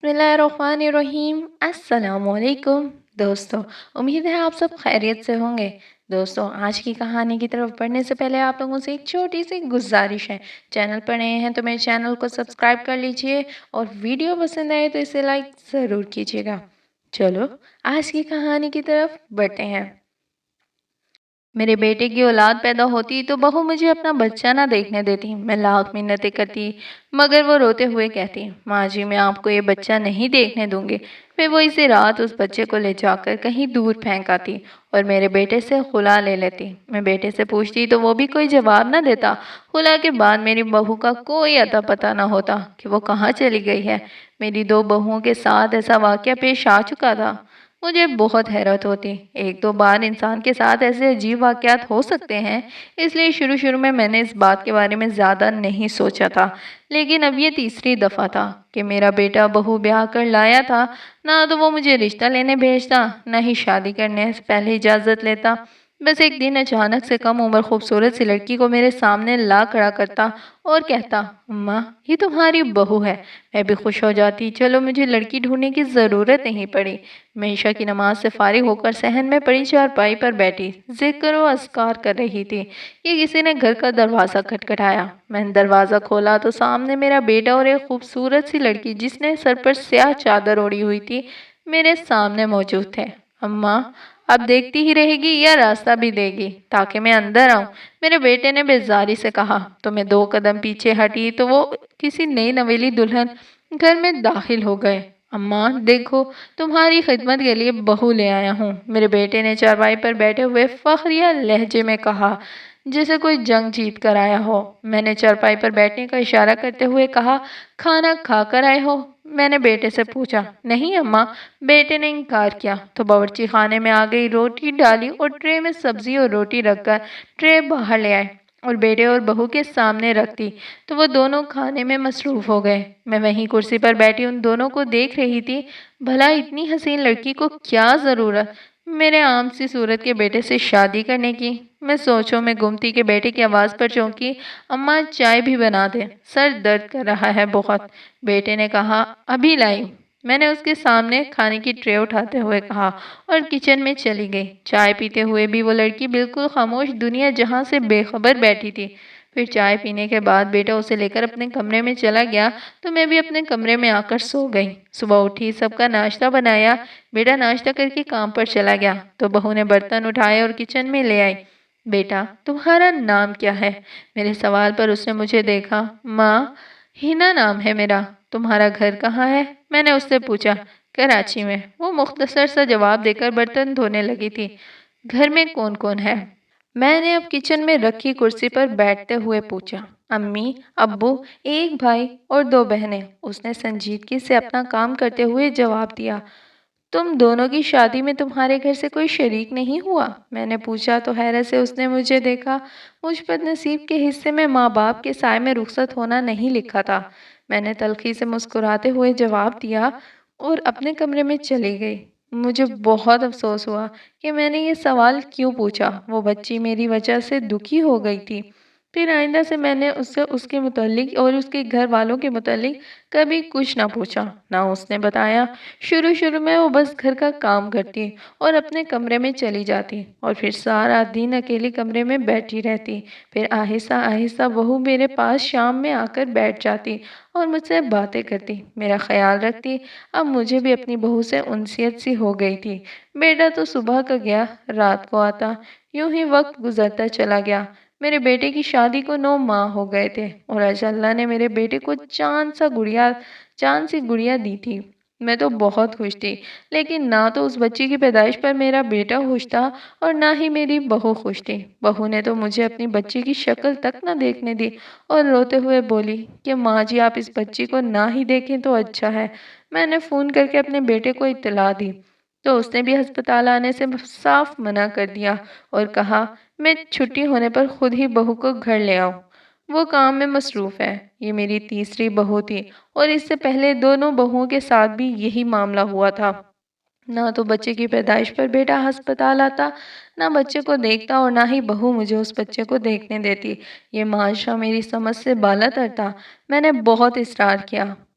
بسم اللہ الرحمن الرحیم السلام علیکم دوستوں، امید ہے آپ سب خیریت سے ہوں گے۔ دوستوں، آج کی کہانی کی طرف بڑھنے سے پہلے آپ لوگوں سے ایک چھوٹی سی گزارش ہے۔ چینل پر نئے ہیں تو میرے چینل کو سبسکرائب کر لیجئے اور ویڈیو پسند آئے تو اسے لائک ضرور کیجئے گا۔ چلو آج کی کہانی کی طرف بڑھتے ہیں۔ میرے بیٹے کی اولاد پیدا ہوتی تو بہو مجھے اپنا بچہ نہ دیکھنے دیتی۔ میں لاکھ منتیں کرتی مگر وہ روتے ہوئے کہتی، ماں جی میں آپ کو یہ بچہ نہیں دیکھنے دوں گی۔ پھر وہ اسی رات اس بچے کو لے جا کر کہیں دور پھینک آتی اور میرے بیٹے سے خلا لے لیتی۔ میں بیٹے سے پوچھتی تو وہ بھی کوئی جواب نہ دیتا۔ خلا کے بعد میری بہو کا کوئی اتا پتہ نہ ہوتا کہ وہ کہاں چلی گئی ہے۔ میری دو بہوؤں کے ساتھ ایسا واقعہ پیش آ چکا تھا۔ مجھے بہت حیرت ہوتی، ایک دو بار انسان کے ساتھ ایسے عجیب واقعات ہو سکتے ہیں، اس لیے شروع میں نے اس بات کے بارے میں زیادہ نہیں سوچا تھا۔ لیکن اب یہ تیسری دفعہ تھا کہ میرا بیٹا بہو بیاہ کر لایا تھا۔ نہ تو وہ مجھے رشتہ لینے بھیجتا، نہ ہی شادی کرنے سے پہلے اجازت لیتا۔ بس ایک دن اچانک سے کم عمر خوبصورت سی لڑکی کو میرے سامنے لا کھڑا کرتا اور کہتا، اماں یہ تمہاری بہو ہے۔ میں بھی خوش ہو جاتی، چلو مجھے لڑکی ڈھونڈنے کی ضرورت نہیں پڑی۔ میں عشاء کی نماز سے فارغ ہو کر صحن میں پڑی چارپائی پر بیٹھی ذکر و اذکار کر رہی تھی کہ کسی نے گھر کا دروازہ کھٹکھٹایا۔ میں نے دروازہ کھولا تو سامنے میرا بیٹا اور ایک خوبصورت سی لڑکی جس نے سر پر سیاہ چادر اوڑھی ہوئی تھی میرے سامنے موجود تھے۔ اماں اب دیکھتی ہی رہے گی یا راستہ بھی دے گی تاکہ میں اندر آؤں؟ میرے بیٹے نے بیزاری سے کہا تو میں 2 قدم پیچھے ہٹی تو وہ کسی نئی نویلی دلہن گھر میں داخل ہو گئے۔ اماں دیکھو تمہاری خدمت کے لیے بہو لے آیا ہوں، میرے بیٹے نے چارپائی پر بیٹھے ہوئے فخریہ لہجے میں کہا جیسے کوئی جنگ جیت کر آیا ہو۔ میں نے چارپائی پر بیٹھنے کا اشارہ کرتے ہوئے کہا، کھانا کھا کر آئے ہو؟ میں نے بیٹے سے پوچھا۔ نہیں اماں، بیٹے نے انکار کیا تو باورچی خانے میں آ گئی، روٹی ڈالی اور ٹرے میں سبزی اور روٹی رکھ کر ٹرے باہر لے آئے اور بیٹے اور بہو کے سامنے رکھ دی تو وہ دونوں کھانے میں مصروف ہو گئے۔ میں وہیں کرسی پر بیٹھی ان دونوں کو دیکھ رہی تھی۔ بھلا اتنی حسین لڑکی کو کیا ضرورت میرے عام سی صورت کے بیٹے سے شادی کرنے کی؟ میں سوچوں میں گم تھی کہ بیٹے کی آواز پر چونکی، اماں چائے بھی بنا دے، سر درد کر رہا ہے بہت۔ بیٹے نے کہا، ابھی لائی۔ میں نے اس کے سامنے کھانے کی ٹرے اٹھاتے ہوئے کہا اور کچن میں چلی گئی۔ چائے پیتے ہوئے بھی وہ لڑکی بالکل خاموش دنیا جہاں سے بے خبر بیٹھی تھی۔ پھر چائے پینے کے بعد بیٹا اسے لے کر اپنے کمرے میں چلا گیا تو میں بھی اپنے کمرے میں آ کر سو گئی۔ صبح اٹھی، سب کا ناشتہ بنایا، بیٹا ناشتہ کر کے کام پر چلا گیا تو بہو نے برتن اٹھائے اور کچن میں لے آئی۔ بیٹا تمہارا نام کیا ہے؟ میرے سوال پر اس نے مجھے دیکھا۔ ماں ہینا نام ہے میرا۔ تمہارا گھر کہاں ہے؟ میں نے اس سے پوچھا۔ کراچی میں۔ وہ مختصر سا جواب دے کر برتن دھونے لگی تھی۔ گھر میں کون کون ہے؟ میں نے اب کچن میں رکھی کرسی پر بیٹھتے ہوئے پوچھا۔ امی، ابو، ایک بھائی اور 2 بہنیں، اس نے سنجیدگی سے اپنا کام کرتے ہوئے جواب دیا۔ تم دونوں کی شادی میں تمہارے گھر سے کوئی شریک نہیں ہوا؟ میں نے پوچھا تو حیرت سے اس نے مجھے دیکھا۔ مجھ بد نصیب کے حصے میں ماں باپ کے سائے میں رخصت ہونا نہیں لکھا تھا۔ میں نے تلخی سے مسکراتے ہوئے جواب دیا اور اپنے کمرے میں چلی گئی۔ مجھے بہت افسوس ہوا کہ میں نے یہ سوال کیوں پوچھا۔ وہ بچی میری وجہ سے دکھی ہو گئی تھی۔ پھر آئندہ سے میں نے اس سے اس کے متعلق اور اس کے گھر والوں کے متعلق کبھی کچھ نہ پوچھا، نہ اس نے بتایا۔ شروع میں وہ بس گھر کا کام کرتی اور اپنے کمرے میں چلی جاتی اور پھر سارا دن اکیلی کمرے میں بیٹھی رہتی۔ پھر آہستہ آہستہ بہو میرے پاس شام میں آ کر بیٹھ جاتی اور مجھ سے باتیں کرتی، میرا خیال رکھتی۔ اب مجھے بھی اپنی بہو سے انسیت سی ہو گئی تھی۔ بیٹا تو صبح کا گیا، رات کو آتا، یوں ہی وقت گزرتا چلا گیا۔ میرے بیٹے کی شادی کو 9 ماہ ہو گئے تھے اور آج اللہ نے میرے بیٹے کو چاند سی گڑیا دی تھی۔ میں تو بہت خوش تھی، لیکن نہ تو اس بچی کی پیدائش پر میرا بیٹا خوش تھا اور نہ ہی میری بہو خوش تھی۔ بہو نے تو مجھے اپنی بچی کی شکل تک نہ دیکھنے دی اور روتے ہوئے بولی کہ ماں جی آپ اس بچی کو نہ ہی دیکھیں تو اچھا ہے۔ میں نے فون کر کے اپنے بیٹے کو اطلاع دی تو اس نے بھی ہسپتال آنے سے صاف منع کر دیا اور کہا میں چھٹی ہونے پر خود ہی بہو کو گھر لے آؤں، وہ کام میں مصروف ہے۔ یہ میری تیسری بہو تھی اور اس سے پہلے دونوں بہوؤں کے ساتھ بھی یہی معاملہ ہوا تھا۔ نہ تو بچے کی پیدائش پر بیٹا ہسپتال آتا، نہ بچے کو دیکھتا اور نہ ہی بہو مجھے اس بچے کو دیکھنے دیتی۔ یہ معاشرہ میری سمجھ سے بالا تر تھا۔ میں نے بہت اصرار کیا،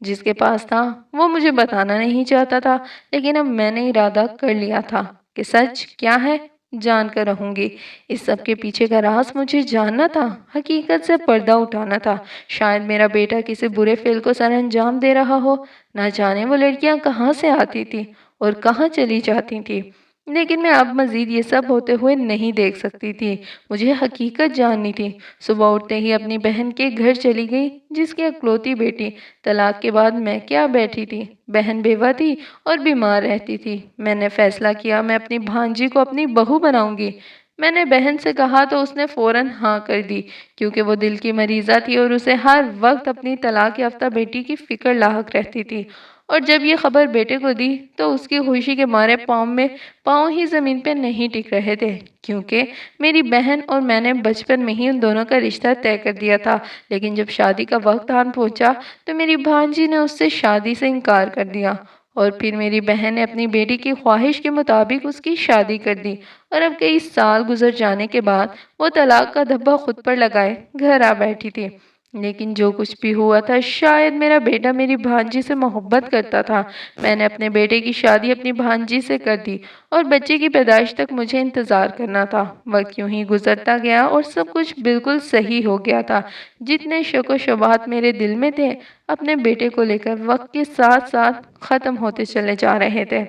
جس کے پاس تھا وہ مجھے بتانا نہیں چاہتا تھا، لیکن اب میں نے ارادہ کر لیا تھا کہ سچ کیا ہے جان کر رہوں گی۔ اس سب کے پیچھے کا راز مجھے جاننا تھا، حقیقت سے پردہ اٹھانا تھا۔ شاید میرا بیٹا کسی برے فعل کو سر انجام دے رہا ہو، نہ جانے وہ لڑکیاں کہاں سے آتی تھی اور کہاں چلی جاتی تھی، لیکن میں اب مزید یہ سب ہوتے ہوئے نہیں دیکھ سکتی تھی۔ مجھے حقیقت جاننی تھی۔ صبح اٹھتے ہی اپنی بہن کے گھر چلی گئی، جس کی اکلوتی بیٹی طلاق کے بعد میں کیا بیٹھی تھی۔ بہن بیوہ تھی اور بیمار رہتی تھی۔ میں نے فیصلہ کیا میں اپنی بھانجی کو اپنی بہو بناؤں گی۔ میں نے بہن سے کہا تو اس نے فوراً ہاں کر دی، کیونکہ وہ دل کی مریضہ تھی اور اسے ہر وقت اپنی طلاق یافتہ بیٹی کی فکر لاحق رہتی تھی۔ اور جب یہ خبر بیٹے کو دی تو اس کی خوشی کے مارے پاؤں ہی زمین پہ نہیں ٹک رہے تھے، کیونکہ میری بہن اور میں نے بچپن میں ہی ان دونوں کا رشتہ طے کر دیا تھا۔ لیکن جب شادی کا وقت آن پہنچا تو میری بھانجی نے اس سے شادی سے انکار کر دیا، اور پھر میری بہن نے اپنی بیٹی کی خواہش کے مطابق اس کی شادی کر دی، اور اب کئی سال گزر جانے کے بعد وہ طلاق کا دھبا خود پر لگائے گھر آ بیٹھی تھی۔ لیکن جو کچھ بھی ہوا تھا، شاید میرا بیٹا میری بھانجی سے محبت کرتا تھا۔ میں نے اپنے بیٹے کی شادی اپنی بھانجی سے کر دی، اور بچے کی پیدائش تک مجھے انتظار کرنا تھا۔ وقت یوں ہی گزرتا گیا اور سب کچھ بالکل صحیح ہو گیا تھا۔ جتنے شک و شبہات میرے دل میں تھے اپنے بیٹے کو لے کر وقت کے ساتھ ساتھ ختم ہوتے چلے جا رہے تھے۔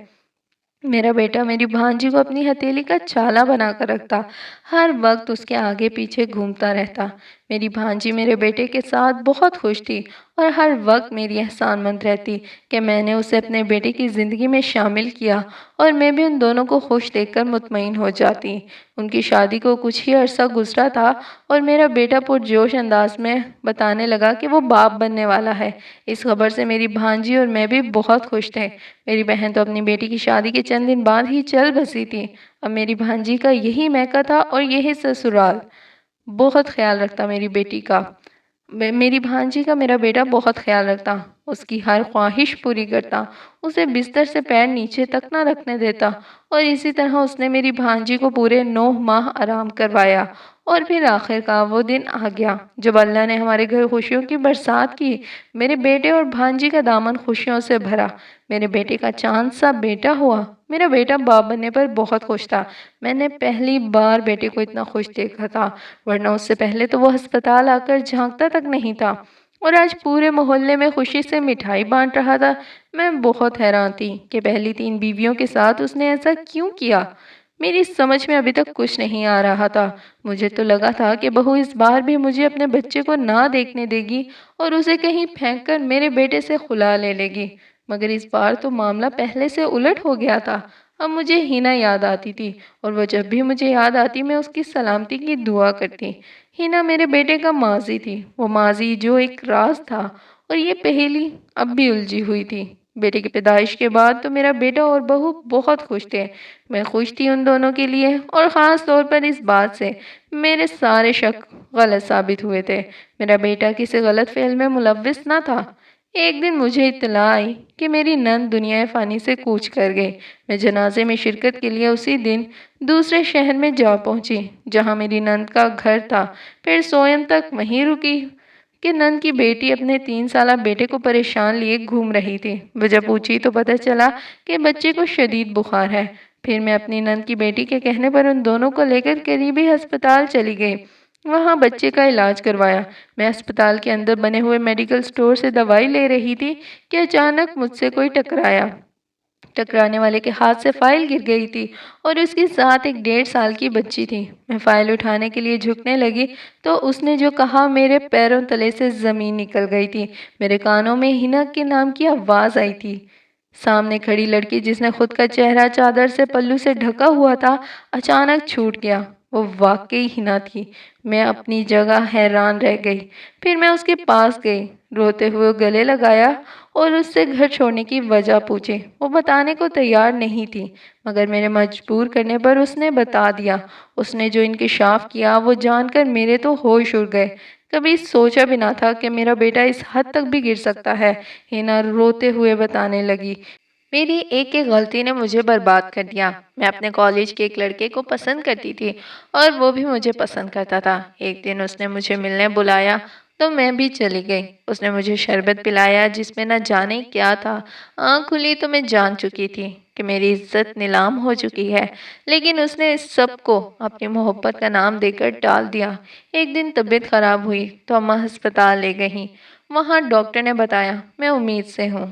میرا بیٹا میری بھانجی کو اپنی ہتھیلی کا چالا بنا کر رکھتا، ہر وقت اس کے آگے پیچھے گھومتا رہتا۔ میری بھانجی میرے بیٹے کے ساتھ بہت خوش تھی اور ہر وقت میری احسان مند رہتی کہ میں نے اسے اپنے بیٹے کی زندگی میں شامل کیا، اور میں بھی ان دونوں کو خوش دیکھ کر مطمئن ہو جاتی۔ ان کی شادی کو کچھ ہی عرصہ گزرا تھا اور میرا بیٹا پرجوش انداز میں بتانے لگا کہ وہ باپ بننے والا ہے۔ اس خبر سے میری بھانجی اور میں بھی بہت خوش تھے۔ میری بہن تو اپنی بیٹی کی شادی کے چند دن بعد ہی چل بسی تھی۔ اب میری بھانجی کا یہی میکہ تھا اور یہی سسرال۔ بہت خیال رکھتا میری بیٹی کا، میری بھانجی کا میرا بیٹا بہت خیال رکھتا، اس کی ہر خواہش پوری کرتا، اسے بستر سے پیر نیچے تک نہ رکھنے دیتا، اور اسی طرح اس نے میری بھانجی کو پورے 9 ماہ آرام کروایا۔ اور پھر آخر کا وہ دن آ گیا جب اللہ نے ہمارے گھر خوشیوں کی برسات کی۔ میرے بیٹے اور بھانجی کا دامن خوشیوں سے بھرا۔ میرے بیٹے کا چاند سا بیٹا ہوا۔ میرا بیٹا باپ بننے پر بہت خوش تھا۔ میں نے پہلی بار بیٹے کو اتنا خوش دیکھا تھا، ورنہ اس سے پہلے تو وہ ہسپتال آ کر جھانکتا تک نہیں تھا، اور آج پورے محلے میں خوشی سے مٹھائی بانٹ رہا تھا۔ میں بہت حیران تھی کہ پہلی 3 بیویوں کے ساتھ اس نے ایسا کیوں کیا۔ میری سمجھ میں ابھی تک کچھ نہیں آ رہا تھا۔ مجھے تو لگا تھا کہ بہو اس بار بھی مجھے اپنے بچے کو نہ دیکھنے دے گی اور اسے کہیں پھینک کر میرے بیٹے سے خلا لے لے گی، مگر اس بار تو معاملہ پہلے سے الٹ ہو گیا تھا۔ اب مجھے ہینا یاد آتی تھی، اور وہ جب بھی مجھے یاد آتی میں اس کی سلامتی کی دعا کرتی۔ ہینا میرے بیٹے کا ماضی تھی، وہ ماضی جو ایک راز تھا، اور یہ پہیلی اب بھی الجھی ہوئی تھی۔ بیٹے کی پیدائش کے بعد تو میرا بیٹا اور بہو بہت خوش تھے۔ میں خوش تھی ان دونوں کے لیے، اور خاص طور پر اس بات سے میرے سارے شک غلط ثابت ہوئے تھے۔ میرا بیٹا کسی غلط فعل میں ملوث نہ تھا۔ ایک دن مجھے اطلاع آئی کہ میری نند دنیا فانی سے کوچ کر گئی۔ میں جنازے میں شرکت کے لیے اسی دن دوسرے شہر میں جا پہنچی جہاں میری نند کا گھر تھا، پھر سویم تک وہیں رکی کہ نند کی بیٹی اپنے 3 سالہ بیٹے کو پریشان لیے گھوم رہی تھی۔ وجہ پوچھی تو پتہ چلا کہ بچے کو شدید بخار ہے۔ پھر میں اپنی نند کی بیٹی کے کہنے پر ان دونوں کو لے کر قریبی ہسپتال چلی گئی، وہاں بچے کا علاج کروایا۔ میں ہسپتال کے اندر بنے ہوئے میڈیکل سٹور سے دوائی لے رہی تھی کہ اچانک مجھ سے کوئی ٹکرایا۔ ٹکرانے والے کے ہاتھ سے فائل گر گئی تھی، اور اس کے ساتھ ایک 1.5 سال کی بچی تھی۔ میں فائل اٹھانے کے لیے جھکنے لگی تو اس نے جو کہا میرے پیروں تلے سے زمین نکل گئی تھی۔ میرے کانوں میں ہینا کے نام کی آواز آئی تھی۔ سامنے کھڑی لڑکی جس نے خود کا چہرہ چادر سے پلو سے ڈھکا ہوا تھا، اچانک چھوٹ گیا۔ وہ واقعی ہینا تھی۔ میں اپنی جگہ حیران رہ گئی۔ پھر میں اس کے پاس گئی، روتے ہوئے گلے لگایا اور اس سے گھر چھوڑنے کی وجہ پوچھی۔ وہ بتانے کو تیار نہیں تھی، مگر میرے مجبور کرنے پر اس نے بتا دیا۔ اس نے جو انکشاف کیا وہ جان کر میرے تو ہوش اڑ گئے۔ کبھی سوچا بھی نہ تھا کہ میرا بیٹا اس حد تک بھی گر سکتا ہے۔ ہینا روتے ہوئے بتانے لگی، میری ایک غلطی نے مجھے برباد کر دیا۔ میں اپنے کالج کے ایک لڑکے کو پسند کرتی تھی اور وہ بھی مجھے پسند کرتا تھا۔ ایک دن اس نے مجھے ملنے بلایا تو میں بھی چلی گئی۔ اس نے مجھے شربت پلایا جس میں نہ جانے کیا تھا۔ آنکھ کھلی تو میں جان چکی تھی کہ میری عزت نیلام ہو چکی ہے، لیکن اس نے اس سب کو اپنی محبت کا نام دے کر ٹال دیا۔ ایک دن طبیعت خراب ہوئی تو اماں ہسپتال لے گئیں۔ وہاں ڈاکٹر نے بتایا میں امید سے ہوں۔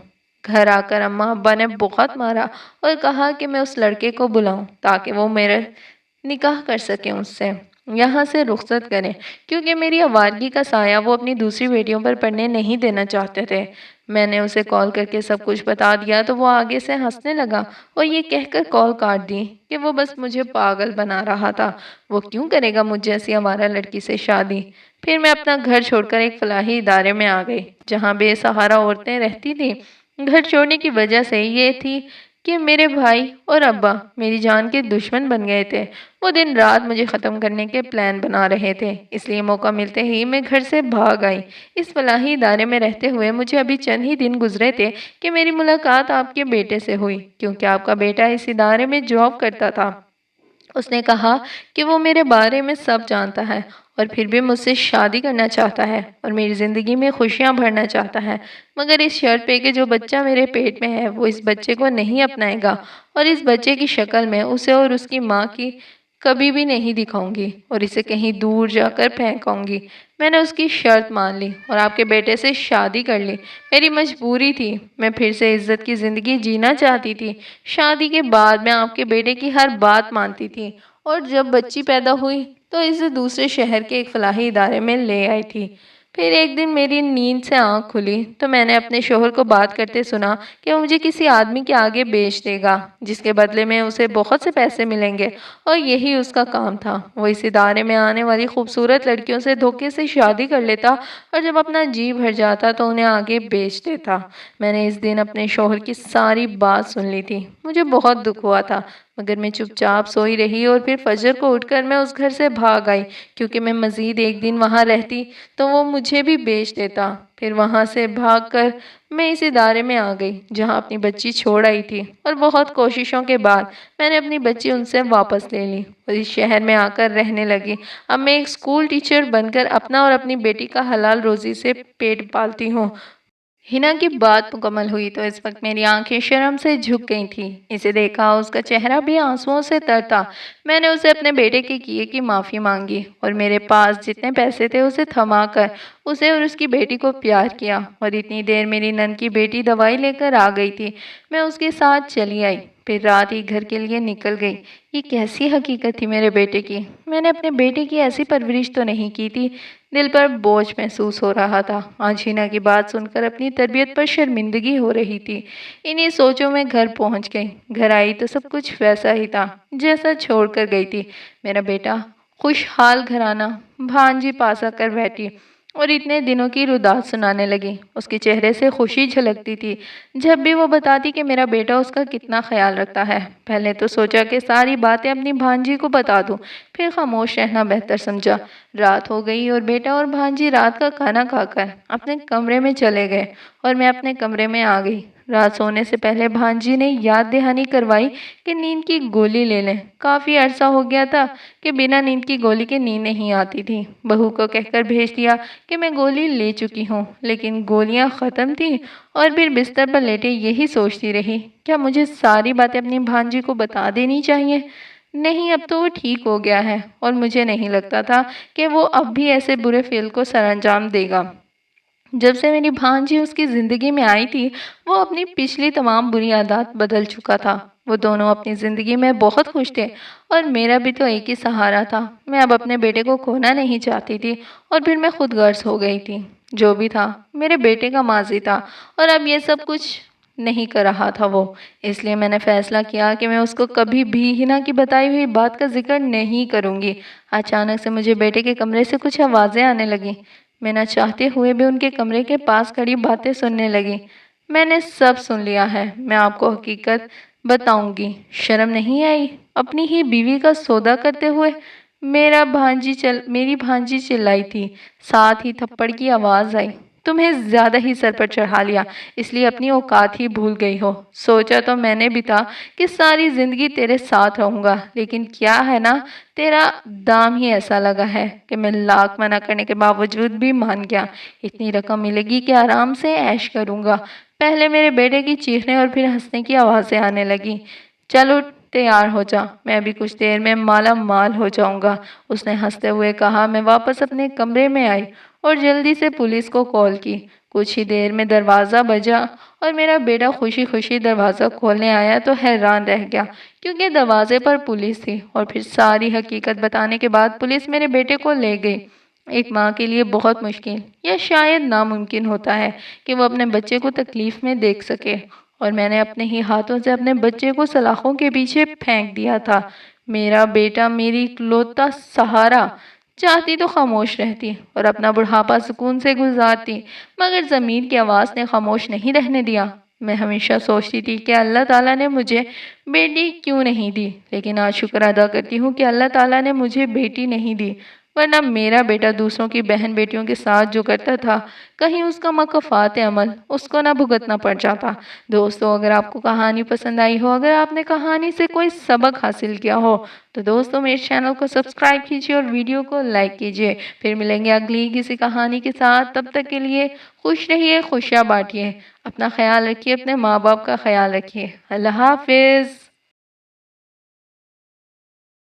گھر آ کر اماں ابا نے بہت مارا اور کہا کہ میں اس لڑکے کو بلاؤں تاکہ وہ میرے نکاح کر سکیں اس سے، یہاں سے رخصت کریں، کیونکہ میری آوارگی کا سایہ وہ اپنی دوسری بیٹیوں پر پڑنے نہیں دینا چاہتے تھے۔ میں نے اسے کال کر کے سب کچھ بتا دیا تو وہ آگے سے ہنسنے لگا اور یہ کہہ کر کال کاٹ دی کہ وہ بس مجھے پاگل بنا رہا تھا، وہ کیوں کرے گا مجھ جیسی آوارہ لڑکی سے شادی۔ پھر میں اپنا گھر چھوڑ کر ایک فلاحی ادارے میں آ گئی جہاں بے سہارا عورتیں رہتی تھیں۔ گھر چھوڑنے کی وجہ سے یہ تھی کہ میرے بھائی اور ابا میری جان کے دشمن بن گئے تھے۔ وہ دن رات مجھے ختم کرنے کے پلان بنا رہے تھے، اس لیے موقع ملتے ہی میں گھر سے بھاگ آئی۔ اس فلاحی ادارے میں رہتے ہوئے مجھے ابھی چند ہی دن گزرے تھے کہ میری ملاقات آپ کے بیٹے سے ہوئی، کیونکہ آپ کا بیٹا اس ادارے میں جاب کرتا تھا۔ اس نے کہا کہ وہ میرے بارے میں سب جانتا ہے اور پھر بھی مجھ سے شادی کرنا چاہتا ہے اور میری زندگی میں خوشیاں بھرنا چاہتا ہے، مگر اس شرط پہ کہ جو بچہ میرے پیٹ میں ہے وہ اس بچے کو نہیں اپنائے گا اور اس بچے کی شکل میں اسے اور اس کی ماں کی کبھی بھی نہیں دکھاؤں گی اور اسے کہیں دور جا کر پھینکاؤں گی۔ میں نے اس کی شرط مان لی اور آپ کے بیٹے سے شادی کر لی۔ میری مجبوری تھی، میں پھر سے عزت کی زندگی جینا چاہتی تھی۔ شادی کے بعد میں آپ کے بیٹے کی ہر بات مانتی تھی اور جب بچی پیدا ہوئی تو اسے دوسرے شہر کے ایک فلاحی ادارے میں لے آئی تھی۔ پھر ایک دن میری نیند سے آنکھ کھلی تو میں نے اپنے شوہر کو بات کرتے سنا کہ وہ مجھے کسی آدمی کے آگے بیچ دے گا جس کے بدلے میں اسے بہت سے پیسے ملیں گے، اور یہی اس کا کام تھا۔ وہ اس ادارے میں آنے والی خوبصورت لڑکیوں سے دھوکے سے شادی کر لیتا اور جب اپنا جی بھر جاتا تو انہیں آگے بیچ دیتا۔ میں نے اس دن اپنے شوہر کی ساری بات سن لی تھی۔ مجھے بہت دکھ ہوا تھا، مگر میں چپ چاپ سوئی رہی اور پھر فجر کو اٹھ کر میں اس گھر سے بھاگ آئی، کیونکہ میں مزید ایک دن وہاں رہتی تو وہ مجھے بھی بیچ دیتا۔ پھر وہاں سے بھاگ کر میں اس ادارے میں آ گئی جہاں اپنی بچی چھوڑ آئی تھی، اور بہت کوششوں کے بعد میں نے اپنی بچی ان سے واپس لے لی اور اس شہر میں آ کر رہنے لگی۔ اب میں ایک اسکول ٹیچر بن کر اپنا اور اپنی بیٹی کا حلال روزی سے پیٹ پالتی ہوں۔ ہنا کی بات مکمل ہوئی تو اس وقت میری آنکھیں شرم سے جھک گئی تھیں۔ اسے دیکھا اس کا چہرہ بھی آنسوؤں سے تر تھا۔ میں نے اسے اپنے بیٹے کے کیے کی معافی مانگی اور میرے پاس جتنے پیسے تھے اسے تھما کر اسے اور اس کی بیٹی کو پیار کیا، اور اتنی دیر میری نند کی بیٹی دوائی لے کر آ گئی تھی۔ میں اس کے ساتھ چلی آئی، پھر رات ہی گھر کے لیے نکل گئی۔ یہ کیسی حقیقت تھی میرے بیٹے کی؟ میں نے اپنے بیٹے کی ایسی پرورش تو نہیں کی تھی۔ دل پر بوجھ محسوس ہو رہا تھا۔ آج ہنا کی بات سن کر اپنی تربیت پر شرمندگی ہو رہی تھی۔ انہی سوچوں میں گھر پہنچ گئی۔ گھر آئی تو سب کچھ ویسا ہی تھا جیسا چھوڑ کر گئی تھی۔ میرا بیٹا خوشحال گھرانہ، بھانجی پاس آ کر بیٹھی اور اتنے دنوں کی رودات سنانے لگی۔ اس کے چہرے سے خوشی جھلکتی تھی جب بھی وہ بتاتی کہ میرا بیٹا اس کا کتنا خیال رکھتا ہے۔ پہلے تو سوچا کہ ساری باتیں اپنی بھانجی کو بتا دوں، پھر خاموش رہنا بہتر سمجھا۔ رات ہو گئی اور بیٹا اور بھانجی رات کا کھانا کھا کر اپنے کمرے میں چلے گئے اور میں اپنے کمرے میں آ گئی۔ رات سونے سے پہلے بھانجی نے یاد دہانی کروائی کہ نیند کی گولی لے لیں۔ کافی عرصہ ہو گیا تھا کہ بنا نیند کی گولی کے نیند نہیں آتی تھی۔ بہو کو کہہ کر بھیج دیا کہ میں گولی لے چکی ہوں، لیکن گولیاں ختم تھیں اور پھر بستر پر لیٹے یہی سوچتی رہی، کیا مجھے ساری باتیں اپنی بھانجی کو بتا دینی چاہیے؟ نہیں، اب تو وہ ٹھیک ہو گیا ہے اور مجھے نہیں لگتا تھا کہ وہ اب بھی ایسے برے فعل کو سر انجام دے گا۔ جب سے میری بھانجی اس کی زندگی میں آئی تھی وہ اپنی پچھلی تمام بری عادات بدل چکا تھا۔ وہ دونوں اپنی زندگی میں بہت خوش تھے اور میرا بھی تو ایک ہی سہارا تھا۔ میں اب اپنے بیٹے کو کھونا نہیں چاہتی تھی اور پھر میں خود غرض ہو گئی تھی۔ جو بھی تھا میرے بیٹے کا ماضی تھا اور اب یہ سب کچھ نہیں کر رہا تھا وہ، اس لیے میں نے فیصلہ کیا کہ میں اس کو کبھی بھی ہنا کی بتائی ہوئی بات کا ذکر نہیں کروں گی۔ اچانک سے مجھے بیٹے کے کمرے سے کچھ آوازیں آنے لگیں۔ میں نہ چاہتے ہوئے بھی ان کے کمرے کے پاس کھڑی باتیں سننے لگی۔ میں نے سب سن لیا ہے، میں آپ کو حقیقت بتاؤں گی۔ شرم نہیں آئی اپنی ہی بیوی کا سودا کرتے ہوئے؟ میری بھانجی چلائی تھی، ساتھ ہی تھپڑ کی آواز آئی۔ تمہیں زیادہ ہی سر پر چڑھا لیا، اس لیے اپنی اوقات ہی بھول گئی ہو۔ سوچا تو میں نے بھی تھا کہ ساری زندگی تیرے ساتھ رہوں گا، لیکن کیا ہے نا، تیرا دام ہی ایسا لگا ہے کہ میں لاکھ منع کرنے کے باوجود بھی مان گیا۔ اتنی رقم ملے گی کہ آرام سے عیش کروں گا۔ پہلے میرے بیٹے کی چیخنے اور پھر ہنسنے کی آوازیں آنے لگی۔ چلو تیار ہو جا، میں بھی کچھ دیر میں مالا مال ہو جاؤں گا، اس نے ہنستے ہوئے کہا۔ میں واپس اپنے کمرے میں آئی اور جلدی سے پولیس کو کال کی۔ کچھ ہی دیر میں دروازہ بجا اور میرا بیٹا خوشی خوشی دروازہ کھولنے آیا تو حیران رہ گیا، کیونکہ دروازے پر پولیس تھی، اور پھر ساری حقیقت بتانے کے بعد پولیس میرے بیٹے کو لے گئی۔ ایک ماں کے لیے بہت مشکل یا شاید ناممکن ہوتا ہے کہ وہ اپنے بچے کو تکلیف میں دیکھ سکے، اور میں نے اپنے ہی ہاتھوں سے اپنے بچے کو سلاخوں کے پیچھے پھینک دیا تھا۔ میرا بیٹا میری اکلوتا سہارا، چاہتی تو خاموش رہتی اور اپنا بڑھاپا سکون سے گزارتی، مگر ضمیر کی آواز نے خاموش نہیں رہنے دیا۔ میں ہمیشہ سوچتی تھی کہ اللہ تعالیٰ نے مجھے بیٹی کیوں نہیں دی، لیکن آج شکر ادا کرتی ہوں کہ اللہ تعالیٰ نے مجھے بیٹی نہیں دی، ورنہ میرا بیٹا دوسروں کی بہن بیٹیوں کے ساتھ جو کرتا تھا، کہیں اس کا مکافات عمل اس کو نہ بھگتنا پڑ جاتا۔ دوستو، اگر آپ کو کہانی پسند آئی ہو، اگر آپ نے کہانی سے کوئی سبق حاصل کیا ہو، تو دوستو میرے چینل کو سبسکرائب کیجئے اور ویڈیو کو لائک کیجئے۔ پھر ملیں گے اگلی کسی کہانی کے ساتھ، تب تک کے لیے خوش رہیے، خوشیاں بانٹیے، اپنا خیال رکھیے، اپنے ماں باپ کا خیال رکھیے۔ اللہ حافظ۔